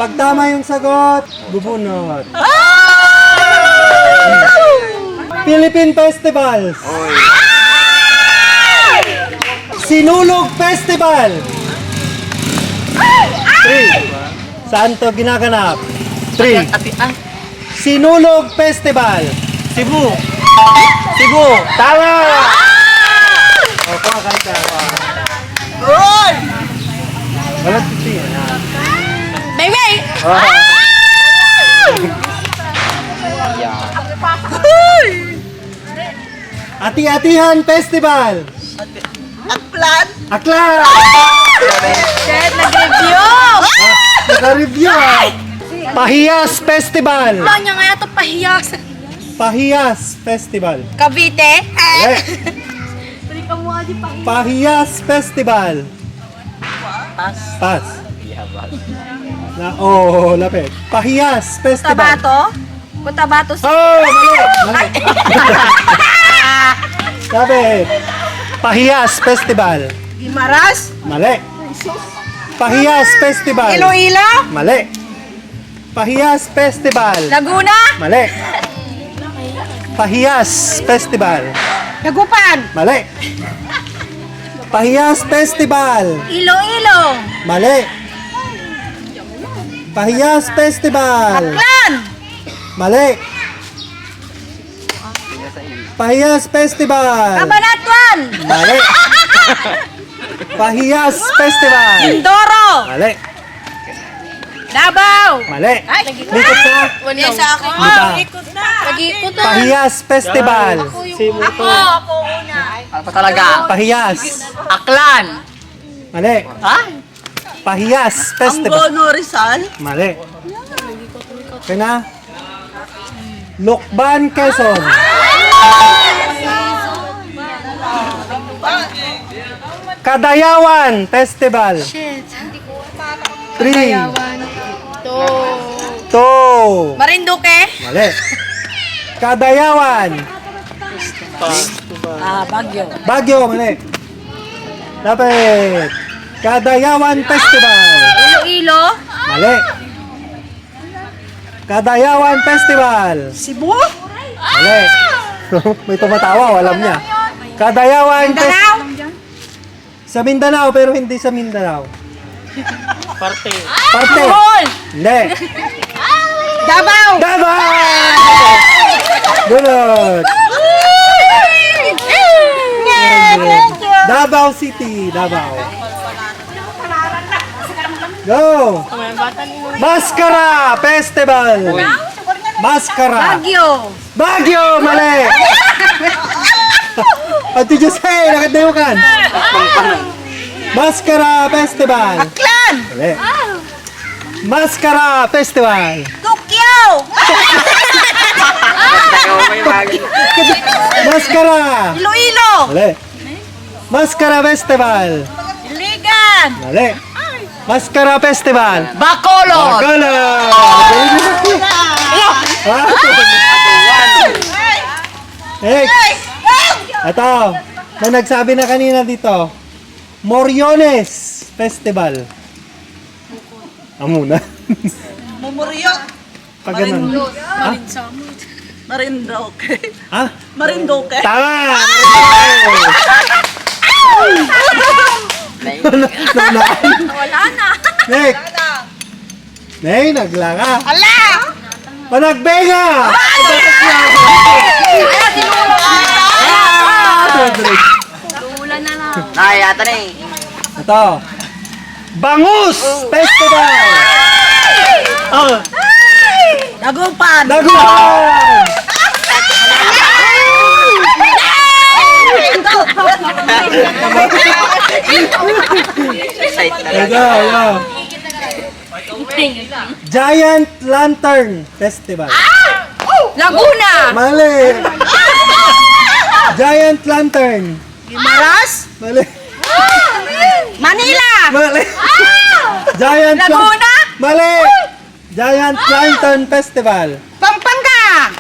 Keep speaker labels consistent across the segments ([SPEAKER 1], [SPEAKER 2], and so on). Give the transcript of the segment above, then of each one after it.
[SPEAKER 1] Pag tama yung sagot, bubunot. Philippine Festivals. Sinulog Festival. 3. Saan to ginaganap? 3. Sinulog Festival.
[SPEAKER 2] Cebu. Cebu.
[SPEAKER 1] Tama! O, kumakanta.
[SPEAKER 2] Roy!
[SPEAKER 1] Walang titi.
[SPEAKER 3] Baby!
[SPEAKER 1] Ati-atihan Festival.
[SPEAKER 2] Aklan.
[SPEAKER 1] Aklan!
[SPEAKER 3] Shit, nag-review!
[SPEAKER 1] Naka-review. Pahiyas Festival.
[SPEAKER 3] Ano niya nga ito pahiyas?
[SPEAKER 1] Pahiyas Festival.
[SPEAKER 3] Cavite?
[SPEAKER 1] Eh. Pahiyas Festival. Pas. Lapit. Pahiyas Festival.
[SPEAKER 3] Tabato? Cotabato City?
[SPEAKER 1] Oh, mali. Lapit. Pahiyas Festival.
[SPEAKER 3] Guimaras?
[SPEAKER 1] Mali. Pahiyas Festival.
[SPEAKER 3] Iloilo?
[SPEAKER 1] Mali. Pahiyas Festival.
[SPEAKER 3] Laguna?
[SPEAKER 1] Mali. Pahiyas Festival.
[SPEAKER 3] Dagupan?
[SPEAKER 1] Mali. Pahiyas Festival.
[SPEAKER 3] Iloilo?
[SPEAKER 1] Mali. Pahiyas Festival.
[SPEAKER 3] Aklan?
[SPEAKER 1] Mali. Pahiyas Festival.
[SPEAKER 3] Cabanatuan?
[SPEAKER 1] Mali. Pahiyas Festival.
[SPEAKER 3] Mindoro?
[SPEAKER 1] Mali.
[SPEAKER 3] Davao?
[SPEAKER 1] Mali.
[SPEAKER 3] Ay,
[SPEAKER 1] Likod na.
[SPEAKER 3] Wala sa akin.
[SPEAKER 1] Di ba?
[SPEAKER 3] Nag-ikot na.
[SPEAKER 1] Pahiyas Festival.
[SPEAKER 3] Ako una.
[SPEAKER 2] Ano pa talaga?
[SPEAKER 1] Pahiyas.
[SPEAKER 2] Aklan.
[SPEAKER 1] Mali.
[SPEAKER 2] Ha?
[SPEAKER 1] Pahiyas Festival.
[SPEAKER 2] Anggono Rizal.
[SPEAKER 1] Mali. Okay na. Lukban, Quezon. Kadayawan Festival.
[SPEAKER 3] Shit.
[SPEAKER 1] 3,
[SPEAKER 3] To.
[SPEAKER 1] 2,
[SPEAKER 3] Marinduque?
[SPEAKER 1] mali. Kadayawan.
[SPEAKER 3] Baguio.
[SPEAKER 1] Baguio, mali. Lapit. Kadayawan Festival.
[SPEAKER 3] Iloilo?
[SPEAKER 1] Mali. Kadayawan Festival.
[SPEAKER 3] Cebu?
[SPEAKER 1] Mali. May tumatawa, alam niya. Kadayawan
[SPEAKER 3] Mindanao?
[SPEAKER 1] Sa Mindanao, pero hindi sa Mindanao.
[SPEAKER 2] Parte.
[SPEAKER 1] Parte.
[SPEAKER 3] Bohol?
[SPEAKER 1] Hindi.
[SPEAKER 3] Davao?
[SPEAKER 1] Davao! Gulot. Davao City, Davao. Go! Mascara Festival. Mascara.
[SPEAKER 3] Baguio?
[SPEAKER 1] Baguio, mali. Ate Jose, nakadayokan. Mascara Festival.
[SPEAKER 3] Aklan?
[SPEAKER 1] Mali. Mascara Festival.
[SPEAKER 3] Tokyo?
[SPEAKER 1] Mascara.
[SPEAKER 3] Iloilo?
[SPEAKER 1] Mali. Mascara Festival.
[SPEAKER 3] Iligan?
[SPEAKER 1] Mali. Mascara Festival.
[SPEAKER 2] Bacolod.
[SPEAKER 1] Bakala. Next. Ito. May nagsabi na kanina dito. Moriones Festival. Muna.
[SPEAKER 2] Mumuryo.
[SPEAKER 1] Pag ganun.
[SPEAKER 2] Marinduque.
[SPEAKER 1] Ha?
[SPEAKER 2] Marinduque.
[SPEAKER 1] Tama!
[SPEAKER 3] Wala na.
[SPEAKER 1] Next. Nay, naglaka.
[SPEAKER 3] Ala!
[SPEAKER 1] Panagbenga!
[SPEAKER 3] Ulan na lang.
[SPEAKER 2] Ay, ata na eh.
[SPEAKER 1] Ito. Bangus Festival! Oh,
[SPEAKER 2] Dagupan.
[SPEAKER 1] Dagupan! Ito, ito. Giant Lantern Festival.
[SPEAKER 3] Laguna!
[SPEAKER 1] Mali. Giant Lantern.
[SPEAKER 3] Guimaras?
[SPEAKER 1] Mali.
[SPEAKER 3] Manila!
[SPEAKER 1] Mali. Giant
[SPEAKER 3] Laguna?
[SPEAKER 1] Mali. Giant Lantern Festival.
[SPEAKER 3] Pampanga!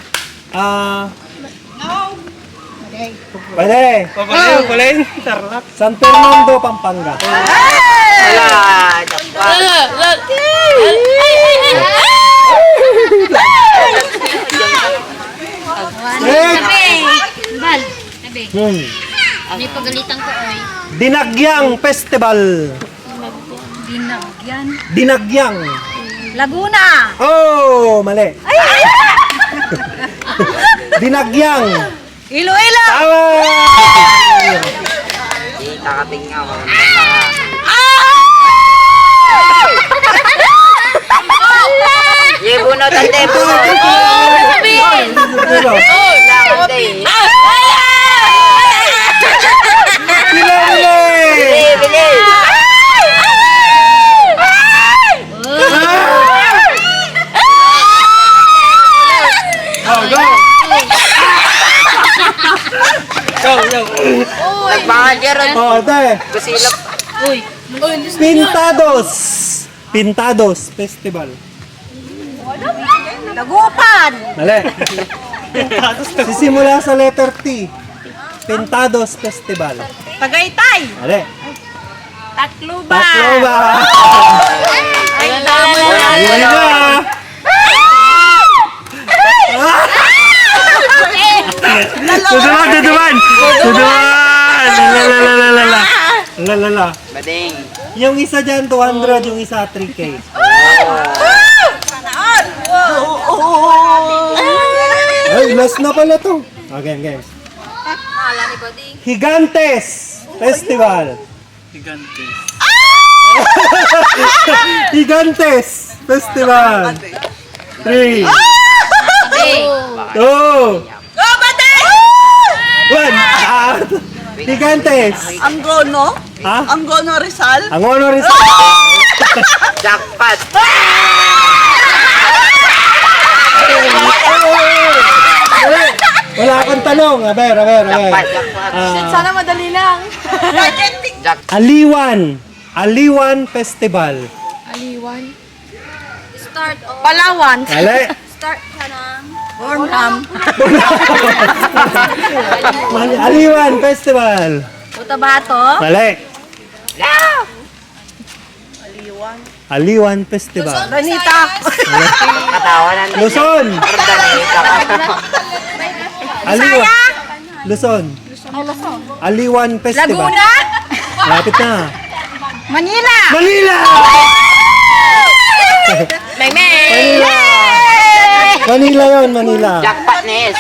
[SPEAKER 1] Pwede.
[SPEAKER 2] Kulin. Tarlac.
[SPEAKER 1] San Fernando, Pampanga.
[SPEAKER 2] Wala.
[SPEAKER 3] Bal, sabi. May pagalitan ko ay.
[SPEAKER 1] Dinagyang Festival.
[SPEAKER 3] Dinagyan.
[SPEAKER 1] Dinagyang.
[SPEAKER 3] Laguna.
[SPEAKER 1] Oh, mali. Dinagyang.
[SPEAKER 3] Iloilo.
[SPEAKER 1] Tama!
[SPEAKER 2] Kakating nga. Yebunot ang tempo.
[SPEAKER 3] Sabihin.
[SPEAKER 1] Sino? Bili! Oh, go! Go!
[SPEAKER 2] Nagmahal
[SPEAKER 1] Oh, ate.
[SPEAKER 2] Kusilap.
[SPEAKER 3] Uy.
[SPEAKER 1] Pintados Festival.
[SPEAKER 2] Dagupan.
[SPEAKER 1] Mali. Sisimula sa letter T. Pintados Festival.
[SPEAKER 2] Tagaytay.
[SPEAKER 1] Mali.
[SPEAKER 3] Tacloban.
[SPEAKER 1] Tacloban.
[SPEAKER 3] Ay, dami na.
[SPEAKER 1] Ayun na. Suduman! Lalala.
[SPEAKER 2] Bading.
[SPEAKER 1] Yung isa dyan, 200. Yung isa, 3K. Ay, last na pala to. Okay, game. Higantes Festival. Higantes Festival. 3, 2,
[SPEAKER 2] Go, Bading!
[SPEAKER 1] 1. Higantes.
[SPEAKER 2] Anggono?
[SPEAKER 1] Ha?
[SPEAKER 2] Anggono Rizal?
[SPEAKER 1] Ang honor is...
[SPEAKER 2] Jackpot.
[SPEAKER 1] Wala akong tanong. Aber.
[SPEAKER 2] Jackpot.
[SPEAKER 3] Sana madali lang.
[SPEAKER 1] Aliwan Festival.
[SPEAKER 3] Aliwan. Start of... Palawan.
[SPEAKER 1] Mali.
[SPEAKER 3] Start ka ng...
[SPEAKER 2] Burnham.
[SPEAKER 1] Aliwan Festival.
[SPEAKER 3] Cotabato.
[SPEAKER 1] Mali. Aliwan Festival.
[SPEAKER 2] Ranita. Katawanan.
[SPEAKER 1] Luzon.
[SPEAKER 2] Ranita ka.
[SPEAKER 1] Aliwan. Luzon. Aliwan Festival.
[SPEAKER 3] Laguna.
[SPEAKER 1] Lapit na.
[SPEAKER 3] Manila.
[SPEAKER 1] Manila!
[SPEAKER 3] Meme.
[SPEAKER 1] Manila yun, Manila.
[SPEAKER 2] Jackpot, Nes.